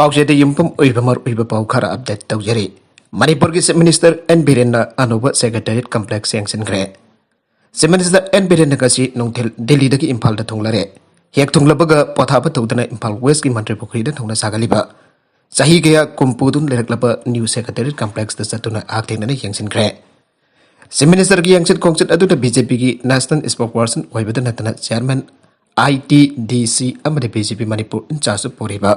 पाउसेदे युम्पम उइबमर उइब पाउ खरा अपडेट तौजरी मणिपुर की चीफ मिनिस्टर एन बीरेन अनोब सेक्रेटरीट कम्प्लेक्स सेंक्शनग्रे चीफ मिनिस्टर एन बीरेन गसी नोंथेल दिल्ली दगी इम्फाल द थुंगलरे हेक थुंगलबगा पथाब तौदना इम्फाल वेस्ट की मंत्री पुखरी द थुंगना सागलिबा चाही गया कुंपुदुन लेरकलब न्यू सेक्रेटरीट कम्प्लेक्स द चतुना आक्थेंगना यंगसिनग्रे चीफ मिनिस्टर की यंगसिन कोंगसित अदुदा बीजेपी की नेशनल स्पोक्सपर्सन ओइबद नतना चेयरमैन ITDC अमदे बीजेपी मणिपुर इंचार्ज पोरिबा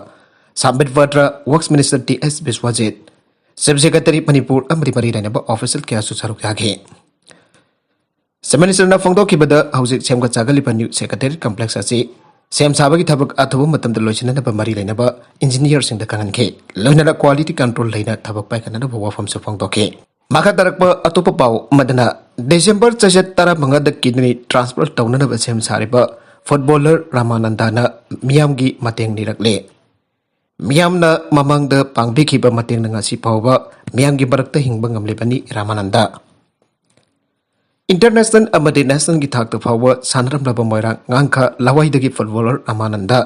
साबित वाड्रा works minister TS Biswajit chief secretary Manipur अमदे मरी लेनबा ऑफिशियल क्या सुसारुक यागे चीफ मिनिस्टर ना फोंदोखिबद हौजिक सेमगा चागलिबा न्यू सेक्रेटरी कम्प्लेक्स असी सेम साबगी थबक अथबु मतमद लोइसननबा मरी लेनबा इंजीनियर सिंह द kanganke लोइनरा क्वालिटी कंट्रोल लेना थबक पाइकनबा वाफम से फोंदोखे माखा तरकबा अतोप पाउ मदना दिसंबर चजत तरा मंगद किडनी ट्रांसफर तौननबा सेम सारिबा फुटबॉलर रामानंदाना मियामगी मतेंग निरकले मियामना ममंग द पांगबिखिबा मतेंग नंगासी फावबा मियामगी बरकता हिंगबा ngamlebani रामानंदा इंटरनेशनल अमदे नेशनल की थाक फावबा सानरमलबा मोइरांग nganka लवाइदगी फुटबॉलर रामानंदा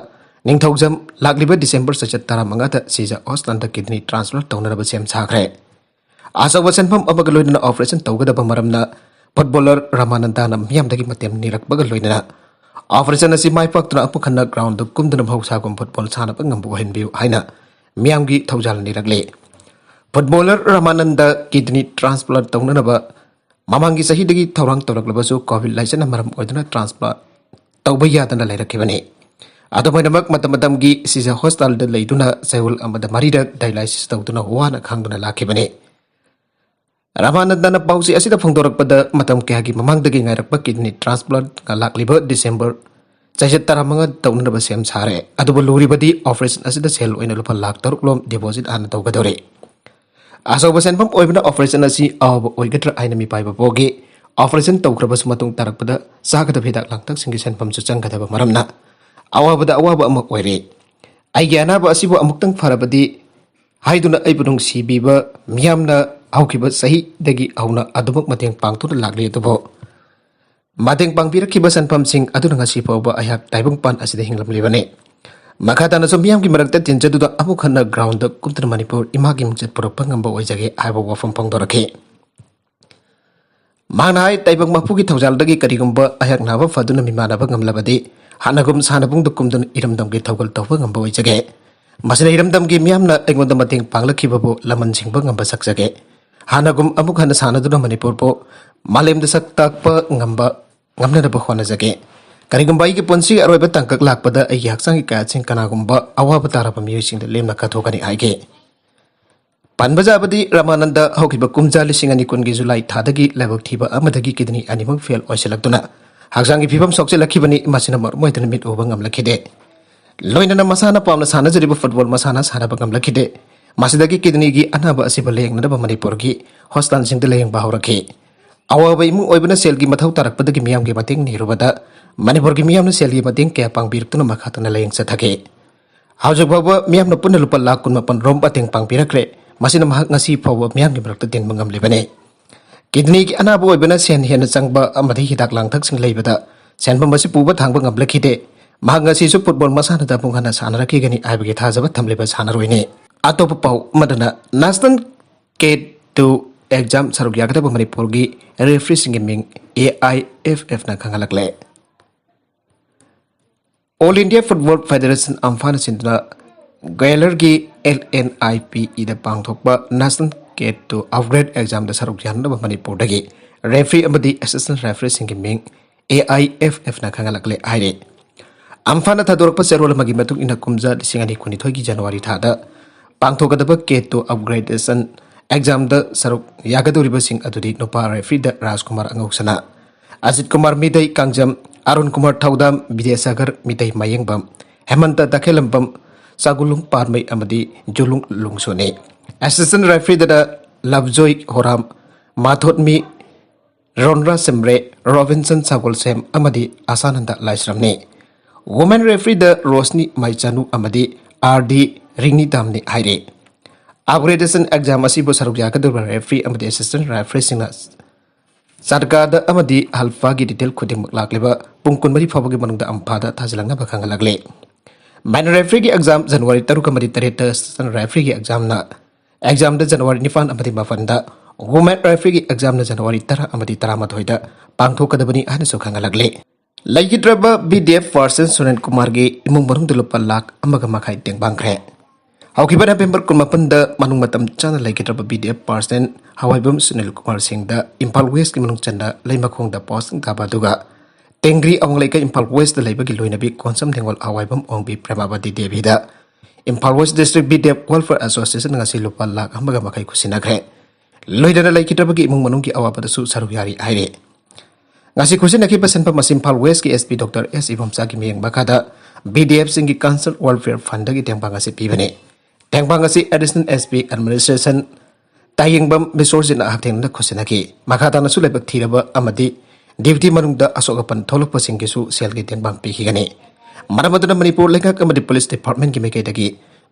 निंगथौजम लाक्लिबा दिसंबर सचत तरा मंगादा सीजा ऑस्टलैंड किडनी ट्रांसफर तौनरबा सेम साखरे आसवा सेनफम अमगा लोइना ऑपरेशन तौगदबा मरमना फुटबॉलर रामानंदाना मियामदगी मतेंग निरकबगा लोइना ऑपरेशन असी माइ पाक्तुना अपुखन्ना ग्राउंड कुमदुना भौसागुम फुटबॉल सानबा ngambu henbiu haina मियामगी थौजाल निरकले फुटबॉलर रामानंद किडनी ट्रांसप्लांट तौननबा ममांगी सहीदगी थौरांग तौरकलबसु कोविड लाइसन मरम ओइदुना ट्रांसप्लांट तौबा यादना लैरखिबने आदमैनमक मतमदमगी सिजा हॉस्पिटल द लैदुना सेउल अमदा मरीदा डायलाइसिस तौदुना वाना खांगदुना लाखिबने रामानंदना पाउसी असिदा फोंदोरकपद मतम कयागी ममांगदगी ngairakpa किडनी ट्रांसप्लांट का लाक्लिबा दिसंबर चजत तरामंगा तौननबा सेम सारे अदुबु लुरिबदी ऑपरेशन असिदा सेल ओइना लुपा लाख तरुकलोम डिपॉजिट आना तौगदोरे आसौबा सेनफम ओइबना ऑपरेशन असि आवब ओइगद्रा आइनमी पाइबा बोगे ऑपरेशन तौख्रबस मतुंग तारकपदा सागदा भिदाक लांगतक सिंगी सेनफम सु चंगदबा मरमना अवाबदा अवाबा अमक ओइरे आइगे अनाबा असिबु अमुक्तंग फरबदी हाइदुना अइबुनुंग सिबिबा मियामना हौखिबा सही दगी हौना अदुमक मतेंग पांगतुना लागले अदुबो मतेंग पांगबिरखिबा सनफम सिंग अदुना ngasi फौबा अयाक ताइबंग पान असिदा हिंगलमलिबने मखाताना सो मियामगी मरकता तिनजदुदा अमुखन्ना ग्राउंड कुमतन मणिपुर इमागी मुचत पुरकपा ngamba ओइजगे आइबो वफम फोंदोरखे मानाय ताइबंग मफुगी थौजालदगी करिगुंबा अयाक नाबा फदुना मिमानाबा ngamlabadi हानागुम सानबुंग दुकुमदुन इरमदमगे थौगल तौबा ngamba ओइजगे मसना इरमदमगे मियामना एंगोंदा मतेंग पांगलखिबबो लमन सिंगबा ngamba sakjage हानागुम अमुखन्ना सानदुना मणिपुरबो मालेमदा सक्ताकपा ngamba ngamnadaba honajage करिगुंबा की पुंसी अरोइबा तंकक लाकपदा अई हक्सांगी कायसिंग कनागुंबा अवाब ताराबा मियुसिंग लेमना कथोकनी आइगे पनबजाबदी रामानंद हौखिबा कुमजा लिसिंग अनि कुनगी जुलाई थादगी लेबक थीबा अमदगी किडनी अनिमक फेल ओइसलक्तुना हक्सांगी फिबम सोक्सेलखिबनी मसिना मरमोइतन मिट ओबा ngamlakide लोइनना मसाना पामना सानजरिबा फुटबॉल मसाना सानबा ngamlakide मसिदगी किडनी की अनाबा असिबा लेंगनबा मणिपुर की हॉस्पिटल सिंग लेंग बाहौरखे अवाबा इमु ओइबना सेल की मथौ तारकपदगी मियाम की मतेंग निरुबदा मणिपुर की मियामना सेल की मतेंग क्या पांगबिरक्तुना मखातना लेंग सथगे हाउजबाबा मियामना पुन्ना लुपा लाख कुनमपन रोम पतेंग पांगबिरक्रे मसिना महक ngasi फावबा मियाम की मरक्ता तेनबा ngamlebane किडनी की अनाबा ओइबना सेन हेन चंगबा अमदि हिदाक लांगथक सिंग लेबदा सेनबम बसि पुबा थांबा ngamlakide महक ngasi सु फुटबॉल मसाना दा पुंगना सानरखिगनी आइबगे थाजबा थमलेबा सानरोइने अतोप पाउ मदना नेशनल K2 एग्जाम सरुक यागदबा मणिपुर की रेफरी सिंग मिंग AIFF ना खंगलकले ऑल इंडिया फुटबॉल फेडरेशन अम्फान सिंदना गैलर की LNIPE दा पांगथोकबा नेशनल K2 अपग्रेड एग्जाम दा सरुक यानबा मणिपुर दगी रेफरी अमदी असिस्टेंट रेफरी सिंग मिंग AIFF ना खंगलकले आइरे अम्फान थादोरकपा सेरोल मगी मतुक इना कुमजा लिसिंगानी कुनिथोय की जनवरी थादा पांगथोकदबा K2 अपग्रेडेशन एग्जाम द सरुक यागदोरिबा सिंग अदुदी नोपा रेफरी द राजकुमार अंगौसना अजित कुमार मिदै कांजम अरुण कुमार थौदाम विद्यासागर मिदै मयंगबम हेमंत दखेलंबम सागुलुंग पारमै अमदी जुलुंग लुंगसोने असिस्टेंट रेफरी द लवजोय होराम माथोटमी रोनरा सेमरे रॉबिन्सन सागोलसेम अमदी आसानंद लाइसरमने वुमेन रेफरी द रोशनी माइचानु अमदी RD रिंगनी दामने हाइरे अपग्रेडेशन एग्जाम असिबो सरुक यागदोबा रेफरी अमदी असिस्टेंट रेफरी सिंगना सरकार अमदी हल्फा की डिटेल खुदिमक लाक्लेबा पुंग कुनमरी फावगी मनुंगदा अम्फादा थाजलंगना बखंगलगले माइनर रेफरी की एग्जाम जनवरी 3 assistant रेफरी की एग्जाम जनवरी 9 माफन वुमेन रेफरी की एग्जाम जनवरी 10 पांथोकदबनी हनसु खंगलगले लैखिद्रबा VDF पर्सन सुरेन कुमार की इमुंग मनुंग लुपा लाख अमग मखाई तेंगबांखरे हौखिबा नवेम्बर 19 मनुंग मतम चाना लैखिद्रबा VDF पर्सन हवाइबम सुनील कुमार सिंह द इम्फाल वेस्ट की मनुंग चंदा लैमखोंग द पोस्टिंग ताबादुगा तेंग्री अवंगलेका इम्फाल वेस्ट द लैबगी लोइनबी कोनसम थेंगोल हवाइबम ओंबी प्रेमावती देवीदा Imphal west district VDF welfare association ngasi lupa lakh amaga makai kusinagre loidana laikhidrabagi imung manung ki awapadasu saruk yari haire ngasi kusinaki pasanpa masimpal west ki SP Dr. S Ivamsa ki miyeng bakada VDF singi cancer welfare fund gi tengbang ngasi pibane tengbang ngasi additional SP administration tayengbam resource na hakteng na kusinaki makata na sulebak thiraba amadi deputy manungda asogapan tholok pasing gisu sel gi tengbang pikigani Maramaduna Manipur Lakh amadi police department ki mekai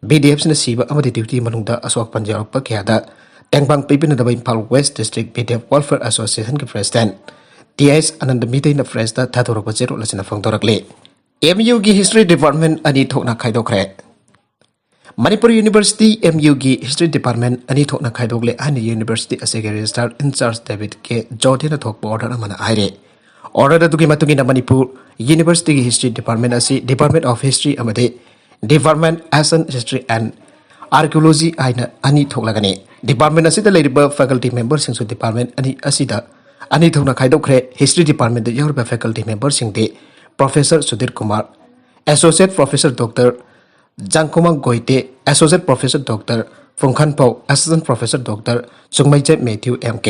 VDF na siba amadi duty manungda aswak panjaro pakyada tengbang pipin da Impal West District VDF Welfare Association ki president TS Anand Mitay na fresta thatorok bajero lasina phangdorakle MU ki history department ani thokna khaidokre Manipur University MU ki history department ani thokna khaidokle ani university asege registrar in charge David ke Jordan thok order mana aire order da tuki matugi na Manipur University ki history department asi Department of History amade Department Ancient History and Archaeology aina ani thoklagani Department asi da leriba faculty members sing department ani asida ani thokna khaidokre history department da yorba faculty members sing de Professor Sudhir Kumar Associate Professor Dr. Jangkomang Goite Associate Professor Dr. Phongkhan Pau Assistant Professor Dr. Sungmaiche Matthew MK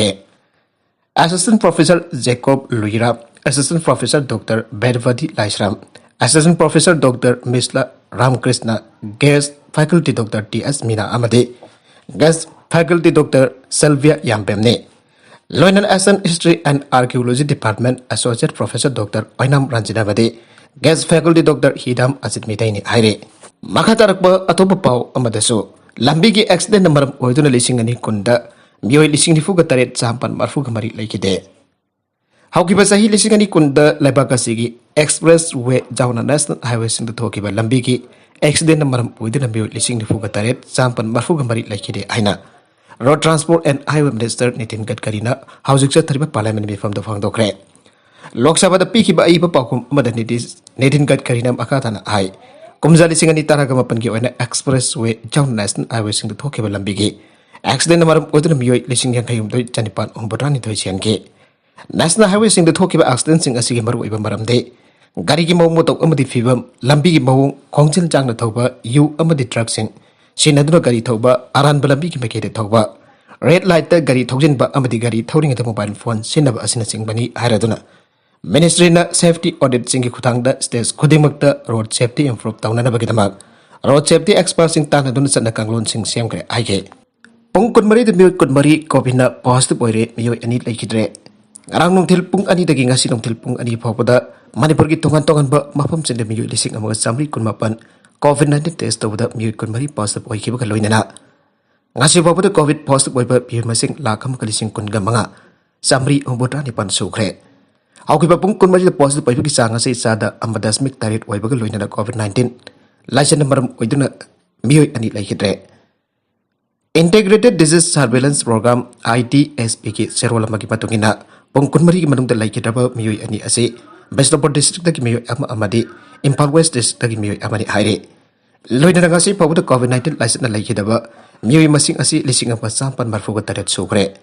Assistant Professor Jacob Luira Assistant Professor Dr. Bedvadi Laisram Assistant Professor Dr. Misla Ramkrishna Guest Faculty Dr. T.S. Mina Amade Guest Faculty Dr. Sylvia Yampemne Loinan Ancient History and Archaeology Department Associate Professor Dr. Oinam Ranjinamade Guest Faculty Dr. Hidam Asit Mitaini Haire Makatarakba Atopa Pau Amadasu Lambigi accident number Oiduna Lissingani Kunda Mio Lissing Fuga Taret Sampan Marfuga Mari Lakide Haukiba sahi lisingani kunda Laibakasigi Expressway Jauna National Highway sing the Tokiba Lambigi accident number within a mio lising the Fugataret, Sampan Marfugamari Lakide Aina. Road Transport and Highway Minister Nitin Gadkarina, Housing Secretary Parliament from the Fangdokre. Lok Sabha the Piki ba Iba Pakum Madanitis Nitin Gadkarina Makatana High. Kumza lisingani Taragamapangi on Expressway Jauna National Highway sing the Tokiba Lambigi. Accident number within a mio lising Yankayum Janipan Umburani Toisianke. National Highway sing the Tokiba accident sing a Sigimaru Ibamaram Day. Garigi Momoto Amadi Fibam, Lambi Mo, Kongsil Jang the Toba, you Amadi truck sing. Shinaduna Gari Toba, Aran Balambiki Makate Toba. Red light the Gari Tojin ba Amadi Gari towing at the mobile phone, Sinaba Asina Sing Bani, Haraduna. Ministry na safety audit singi Kutanga states Kudimakta road safety improve down Nabagamak. Road safety experts in Tanadun Sanakanglon sing Siamke Ike. Pung could marry the milk could marry Kopina, post the boy, you and it like it. Arang nung tilpung ani daging asin nung tilpung ani papada Manipur ki tongan ba mapam sende miyu lising among samri kun mapan COVID-19 test over the miyu kun mari positive oi kiba kaloinana ngasi papada COVID positive oi ba miyu masing lakam kalising kun gamanga samri umbotra ni pan sukre au kiba pung kun mari positive oi ki sanga se sada amadasmik tarit oi ba kaloinana COVID-19 laisen number oi duna miyu ani laikidre Integrated Disease Surveillance Program IDSP ki serola magi patungina Pungkun mari manung da Leikhidraba miyoy ani ase Beslopo district da miyoy amadi Impal West district da miyoy amani haire Loina ngasi pabuda COVID-19 license na Leikhidraba miyoy masing asi lising ang pasampan marfuga taret sukre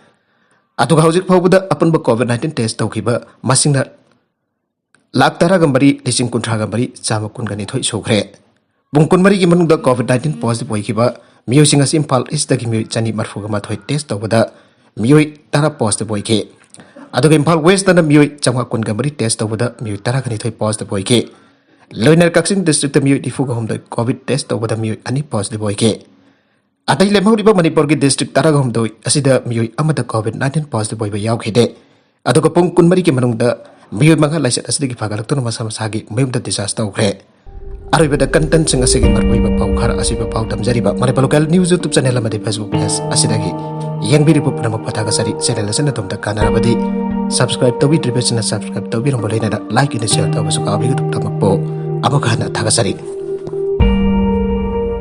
Atuga hausik pabuda apan ba COVID-19 test tawkiba masing na Lakh gambari lising kuntra gambari sama kun gani thoi sukre Pungkun mari ki manung da COVID-19 positive oikiba miyoy sing asi Impal East da miyoy chani marfuga ma thoi test tawbuda miyoy tara positive oike Aduga Impal West na miyoy changwa kun gambari test tawbuda miyoy tara gani thoi positive oike Loinar Kaksin district miyoy difuga homda COVID test tawbuda miyoy ani positive oike Atay lemhauriba Manipur ki district tara homda asida miyoy amada COVID-19 positive oiba yaukide Aduga pung kun mari ki manungda miyoy mga laiset asida ki pagalakto na masamasagi mayumda disaster ukre Aribada content sing asigi marpoiba pau khara asiba pau damjariba Manipur local news YouTube channel amadi Facebook page asidagi yang biri po namak pathaga sari channel asana tumda kanarabadi subscribe to be subscribe to be like and share to be so abri to tamakpo amok hana thaga sari